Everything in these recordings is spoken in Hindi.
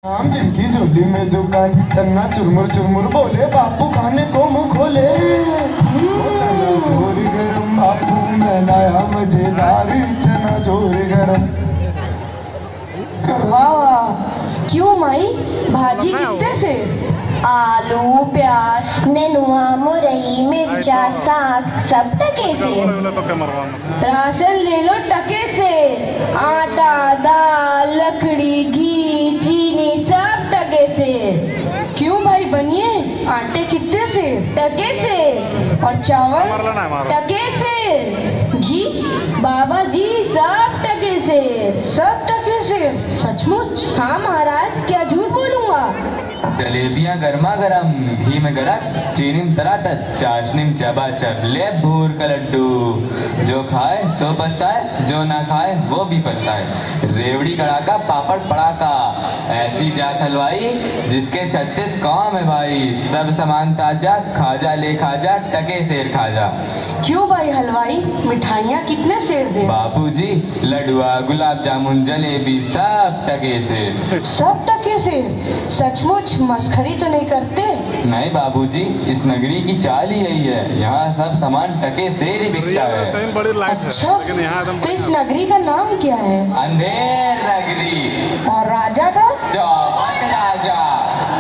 हम जिनकी झोली में दुकान चन्ना चुरमुर चुरमुर बोले बापू खाने को मुंह खोले। चना गरम बापू मैं लाया मजेदार चना जोर गरम। वाह वाह, क्यों माई भाजी कितने से? आलू प्याज नेनुआ मुरई मिर्चा साग सब टके से। राशन ले लो टके से, आटा दाल लकड़ी घी चीनी सब टके से। क्यों भाई बनिए आटे कितने से? टके से। और चावल टके से। घी बाबा जी सब टके से। सब टके से? सचमुच? हाँ महाराज, क्या झूठ बोलूंगा। जलेबियां गर्मा गर्म, घी में गरक, चीनी में तरातत, चाशनी में चबाचब, ले भूर का लड्डू। जो खाए सो पछताए, जो ना खाए वो भी पछताए। रेवड़ी कड़ाका पापड़ पड़ाका, ऐसी जात हलवाई जिसके 36 काम है भाई। सब सामान ताजा, खाजा ले खाजा, टके सेर खाजा। क्यों भाई हलवाई, मिठाइयाँ कितने सेर दे? बाबूजी लडुआ गुलाब जामुन जलेबी सब टके से। सब टके से? सचमुच मस्खरी तो नहीं करते? नहीं बाबूजी, इस नगरी की चाल ही यही है, यहाँ सब सामान टके से ही बिकता है। अच्छा, तो इस नगरी का नाम क्या है? अंधेर नगरी। और राजा का? चौपट राजा।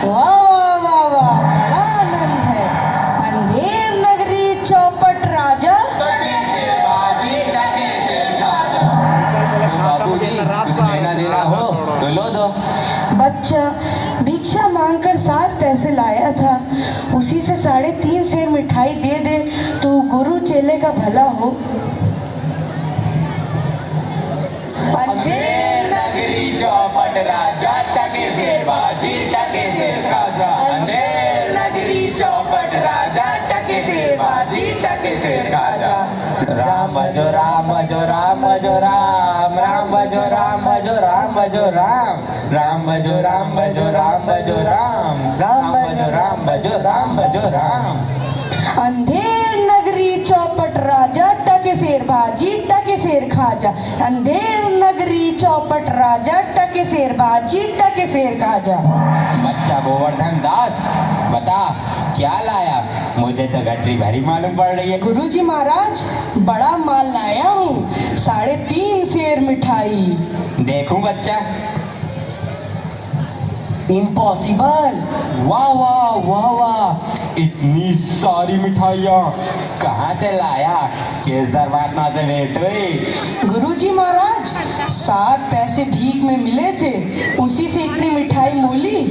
वाह वाह वाह वाह, बड़ा आनंद है। अंधेर नगरी चौपट राजा। तो बाबूजी कुछ लेना देना हो तो लो दो। बच्चा भिक्षा मांगकर 7 पैसे लाया था, उसी से 3.5 सेर मिठाई दे दे तो गुरु चेले का भला हो। अंधेर नगरी चौपट राजा, टके सेर बाजी टके सेर खाजा। अंधेर नगरी चौपट राजा, टके सेर बाजी टके सेर खाजा। राम भजो राम भजो राम भजो राम, राम भजो राम भजो राम भजो राम, राम भजो राम भजो राम भजो राम, राम भजो राम भजो राम भजो राम। अंधेर नगरी चौपट राजा, टके सेर भाजी टके सेर खाजा। अंधेर नगरी चौपट राजा, टके सेर भाजी टके सेर खाजा। बच्चा गोवर्धन दास बता क्या लाया? मुझे तो गठरी भरी मालूम पड़ रही है। गुरुजी महाराज, बड़ा माल लाया हूँ, 3.5 सेर मिठाई। देखूं बच्चा? इम्पॉसिबल। वाह वाह वाह वाह, इतनी सारी मिठाइयाँ कहाँ से लाया? किस दरवाजा से भेंट हुई? गुरुजी महाराज, 7 पैसे भीख में मिले थे, उसी से इतनी मिठाई मोली।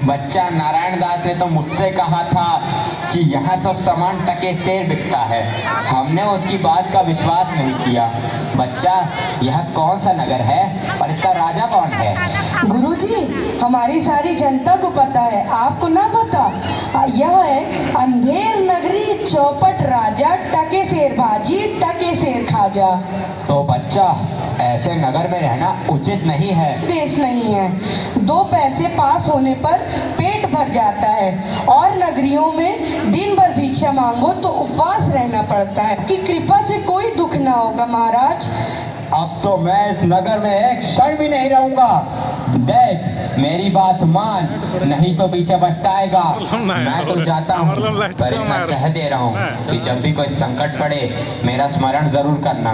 बच्चा नारायण दास ने तो मुझसे कहा था कि यहाँ सब सामान टके सेर बिकता है। हमने उसकी बात का विश्वास नहीं किया। बच्चा यह कौन सा नगर है और इसका राजा कौन है? गुरुजी, हमारी सारी जनता को पता है, आपको ना पता? यह है अंधेर नगरी चौपट राजा, टके सेर भाजी टके सेर खाजा। तो बच्चा ऐसे नगर में रहना उचित नहीं है। देश नहीं है, 2 पैसे पास होने पर पेट भर जाता है, और नगरियों में दिन भर भिक्षा मांगो तो उपवास रहना पड़ता है। कि कृपा से कोई दुख ना होगा महाराज। अब तो मैं इस नगर में एक क्षण भी नहीं रहूंगा। देख मेरी बात मान, नहीं तो पीछे पछताएगा। मैं तो जाता हूँ, पर इतना कह दे रहा हूँ कि जब भी कोई संकट पड़े मेरा स्मरण जरूर करना।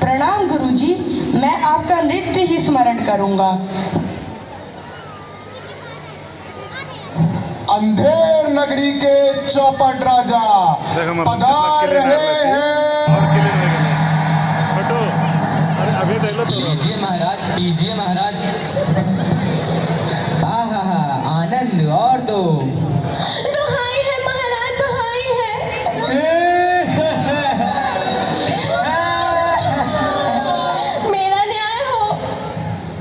प्रणाम गुरुजी, मैं आपका नृत्य ही स्मरण करूंगा। अंधेर नगरी के चौपट राजा पधार रहे हैं। लीजिए महाराज, लीजिए महाराज। हाँ हाँ हाँ, आनंद और दो। दुहाई है महाराज, दुहाई है। मेरा न्याय हो।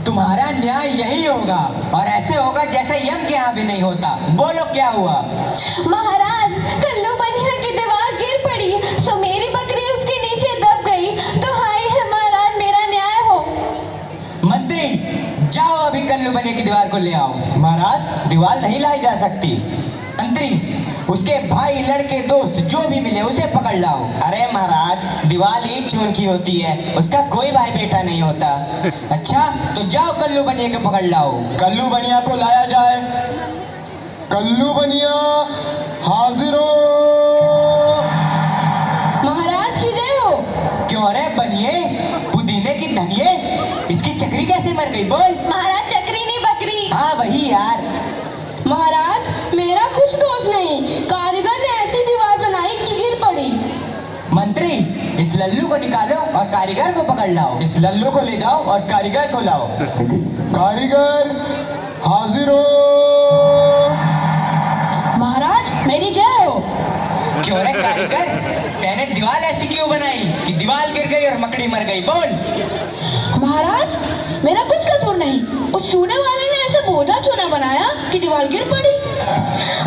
तुम्हारा न्याय यही होगा, और ऐसे होगा जैसे यम के यहाँ भी नहीं होता। बोलो क्या हुआ? महाराज, कल्लू बनिया की दीवार गिर पड़ी, सो मेरी बकरी उसके नीचे दब गई। दुहाई है महाराज, मेरा न्याय हो। मंत्री जाओ, अभी कल्लू बनिया की दीवार को ले आओ। महाराज दीवार नहीं लाई जा सकती। मंत्री उसके भाई, लड़के, दोस्त जो भी मिले उसे पकड़ लाओ। अरे महाराज, दीवार ईंट चून की होती है, उसका कोई भाई बेटा नहीं होता। अच्छा, तो जाओ कल्लू बनिया के पकड़ लाओ। कल्लू बनिया को लाया जाए। कल्लू बनिया हाजिर हो। महाराज की जय हो। क्यों रे बनिए, पुदीने की धनिये, इसकी चक्री कैसे मर गई बोल? महाराज चक्री नहीं बकरी। हाँ वही यार। महाराज मेरा कुछ दोष नहीं, कारीगर ने ऐसी दीवार बनाई कि गिर पड़ी। मंत्री, इस लल्लू को निकालो और कारीगर को पकड़ लाओ। इस लल्लू को ले जाओ और कारीगर को लाओ। कारीगर हाजिर हो। महाराज मेरी जय हो। क्यों रे कारीगर, तेने दीवार ऐसी क्यों बनाई कि दीवार गिर गई और मकड़ी मर गई बोल? महाराज मेरा कुछ कसूर नहीं, उस चूने वाले ने ऐसा बोझा चूना बनाया कि दीवार गिर पड़ी।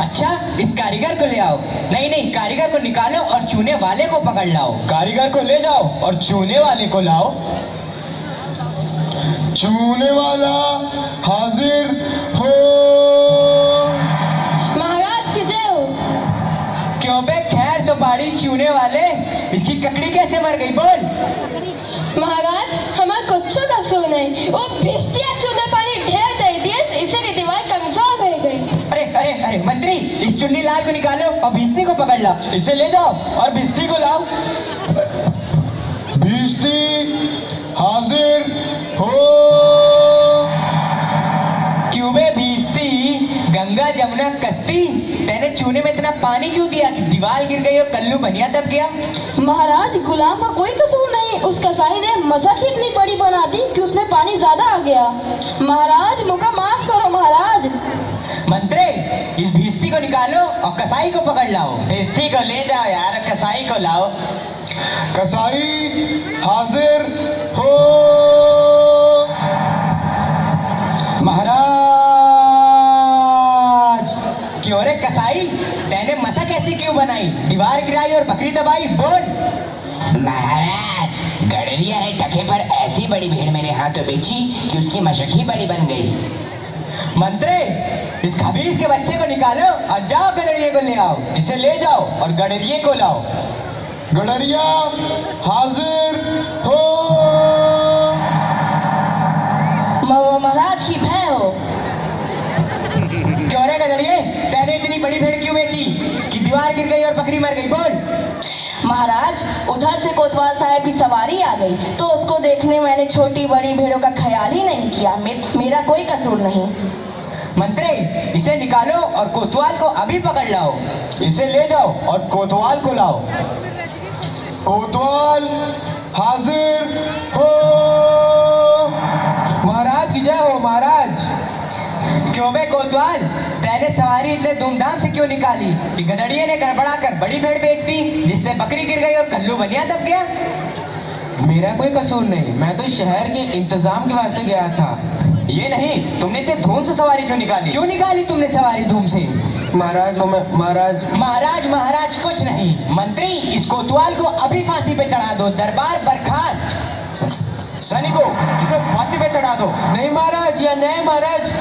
अच्छा, इस कारीगर को ले आओ। नहीं नहीं, कारीगर को निकालो और चूने वाले को पकड़ लाओ। कारीगर को ले जाओ और चूने वाले को लाओ। चूने वाला हाजिर हो। महाराज की जय हो। क्यों बे खैर सुपारी चूने वाले, इसकी ककड़ी कैसे मर गई बोल? महाराज हमारा कुछ कसूर नहीं, वो भिस्तिया चूने पानी ढेर दे दिए, इसलिए दीवार कमजोर रह गई। अरे अरे अरे मंत्री, इस चुन्नी लाल को निकालो और भिस्ती को पकड़ लाओ। इसे ले जाओ और भिस्ती को लाओ। भिस्ती हाजिर हो। क्यों बे भिस्ती, गंगा जमुना कश्ती, तेने चूने में इतना पानी क्यों दिया कि दीवार गिर गई और कल्लू बनिया दब गया? महाराज गुलाम का कोई कसूर नहीं, उस कसाई ने मसक ही इतनी बड़ी बना दी कि उसमें पानी ज्यादा आ गया। महाराज मुझे माफ करो महाराज। मंत्री, इस भिस्ती को निकालो और कसाई को पकड़ लाओ। भिस्ती को ले जाओ यार, कसाई को लाओ। कसाई हाजिर हो। महाराज, क्यों रे कसाई, तेने मसक ऐसी क्यों बनाई, दीवार गिराई और बकरी दबाई बोल? महाराज, गडरिया ने टके पर ऐसी बड़ी भीड़ मेरे हाथों बेची कि उसकी मशक ही बड़ी बन गई। मंत्री, इस खबीज के बच्चे को निकालो और जाओ गडरिये को ले आओ। इसे ले जाओ और गडरिये को लाओ। गडरिया हाजिर हो। महाराज की भय हो। क्यों रे गडरिये, तेने इतनी बड़ी भेड़ क्यों बेची कि दीवार गिर गई और बकरी मर गई बोल? महाराज उधर से कोतवाल साहब की सवारी आ गई तो उसको देखने मैंने छोटी बड़ी भेड़ों का ख्याल ही नहीं किया। मेरा कोई कसूर नहीं। मंत्री, इसे निकालो और कोतवाल को अभी पकड़ लाओ। इसे ले जाओ और कोतवाल को लाओ। कोतवाल हाजिर हो। महाराज की जय हो। महाराज, क्यों बे कोतवाल, तेने सवारी इतने धूमधाम से क्यों निकाली कि गधड़िये ने गड़बड़ा कर बड़ी भेड़ बेच दी, जिससे बकरी गिर गई और कल्लू बनिया दब गया? मेरा कोई कसूर नहीं, मैं तो शहर के इंतजाम के वास्ते गया था। ये नहीं, तुमने इतने धूम से सवारी क्यों निकाली? क्यों निकाली तुमने सवारी धूम से? महाराज, महाराज महाराज कुछ नहीं। मंत्री, इस कोतवाल को अभी फांसी पे चढ़ा दो। दरबार बर्खास्त। सैनिकों, इसे फांसी पे चढ़ा दो। नहीं महाराज, या नहीं महाराज।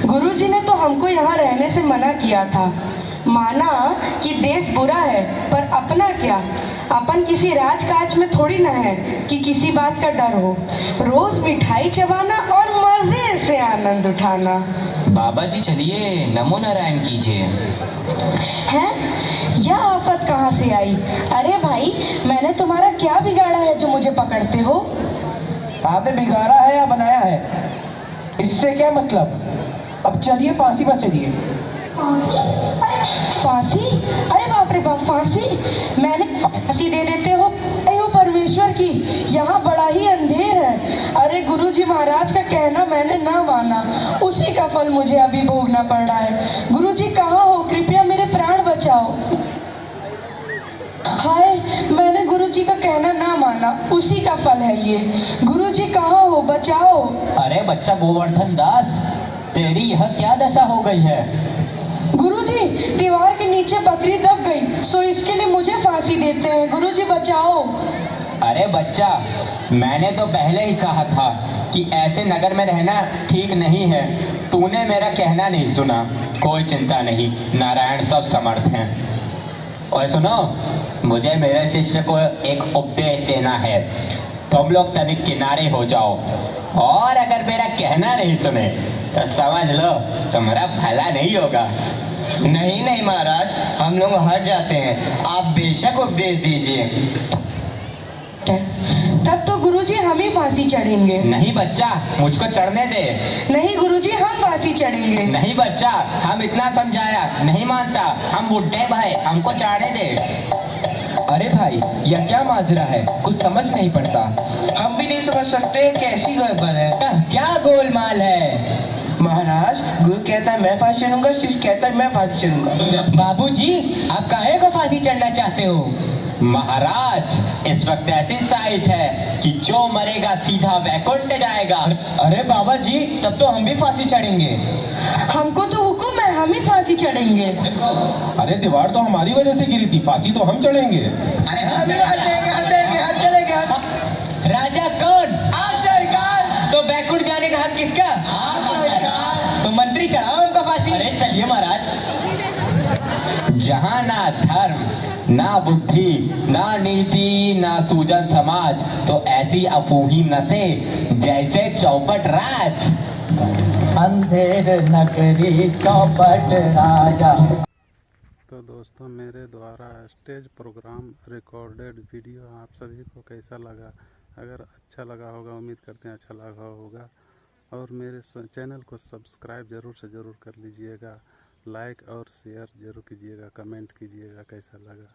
गुरुजी ने तो हमको यहाँ रहने से मना किया था। माना कि देश बुरा है, पर अपना क्या, अपन किसी राजकाज में थोड़ी ना है कि किसी बात का डर हो। रोज मिठाई चबाना और मजे से आनंद उठाना। बाबा जी चलिए, नमो नारायण कीजिए। हैं? यह आफत कहाँ से आई? अरे भाई, मैंने तुम्हारा क्या बिगाड़ा है जो मुझे पकड़ते हो? आपने बिगाड़ा है या बनाया है, इससे क्या मतलब। अब चलिए फांसी पर चलिए। फांसी? अरे बाप रे बाप, फांसी? मैंने फांसी दे देते हो? अयो परमेश्वर की, यहाँ बड़ा ही अंधेर है। अरे गुरुजी महाराज का कहना मैंने ना माना, उसी का फल मुझे अभी भोगना पड़ रहा है। गुरुजी कहाँ हो? कृपया मेरे प्राण बचाओ। हाय, मैंने गुरुजी का कहना ना माना, उसी का फल है ये। गुरुजी कहाँ हो? बचाओ। अरे बच्चा गोवर्धन दास, तेरी यह क्या दशा हो गई है? गुरुजी, दीवार के नीचे बकरी दब गई, सो इसके लिए मुझे फांसी देते हैं। गुरुजी बचाओ। अरे बच्चा, मैंने तो पहले ही कहा था कि ऐसे नगर में रहना ठीक नहीं है। तूने मेरा कहना नहीं सुना, कोई चिंता नहीं, नारायण सब समर्थ हैं। और सुनो, मुझे मेरे शिष्य को एक उपदेश देना है। तुम लोग तनिक किनारे हो जाओ, और अगर मेरा कहना नहीं सुने तो समझ लो तुम्हारा भला नहीं होगा। नहीं नहीं महाराज, हम लोग हट जाते हैं, आप बेशक उपदेश दीजिए। तब तो गुरुजी हम ही फांसी चढ़ेंगे। नहीं बच्चा, मुझको चढ़ने दे। नहीं गुरुजी, हम फांसी चढ़ेंगे। नहीं बच्चा, हम इतना समझाया, नहीं मानता। हम बुढ़े भाई, हमको चढ़ने दे। अरे भाई, यह क्या माजरा है, कुछ समझ नहीं पड़ता। हम भी नहीं समझ सकते कैसी गड़बड़ है। क्या गोलमाल है? महाराज, गुरु कहता है मैं फांसी चढ़ूंगा, शिष्य कहता है मैं फांसी चढ़ूंगा। बाबूजी, आप काहे को फांसी चढ़ना चाहते हो? महाराज, इस वक्त ऐसी साइट है कि जो मरेगा सीधा वैकुंठ जाएगा। अरे बाबा जी, तब तो हम भी फांसी चढ़ेंगे। हमको तो हुक्म है, हम ही फांसी चढ़ेंगे। अरे दीवार तो हमारी वजह से गिरी थी, फांसी तो हम चढ़ेंगे। अरे हम चलेंगे। राजा कौन? आप सरकार। तो बैकुंठ जाने का हक किसका? आप सरकार। तो मंत्री चढ़ाओ उनका फांसी। अरे चलिए महाराज। जहाँ ना धर्म, ना बुद्धि, ना नीति, ना सूजन समाज, तो ऐसी अपूही नसे जैसे चौपट राज। अंधेर नगरी चौपट राजा। तो दोस्तों, मेरे द्वारा स्टेज प्रोग्राम रिकॉर्डेड वीडियो आप सभी को कैसा लगा? अगर अच्छा लगा होगा, उम्मीद करते हैं अच्छा लगा होगा, और मेरे चैनल को सब्सक्राइब ज़रूर से ज़रूर कर लीजिएगा। लाइक और शेयर ज़रूर कीजिएगा, कमेंट कीजिएगा कैसा लगा।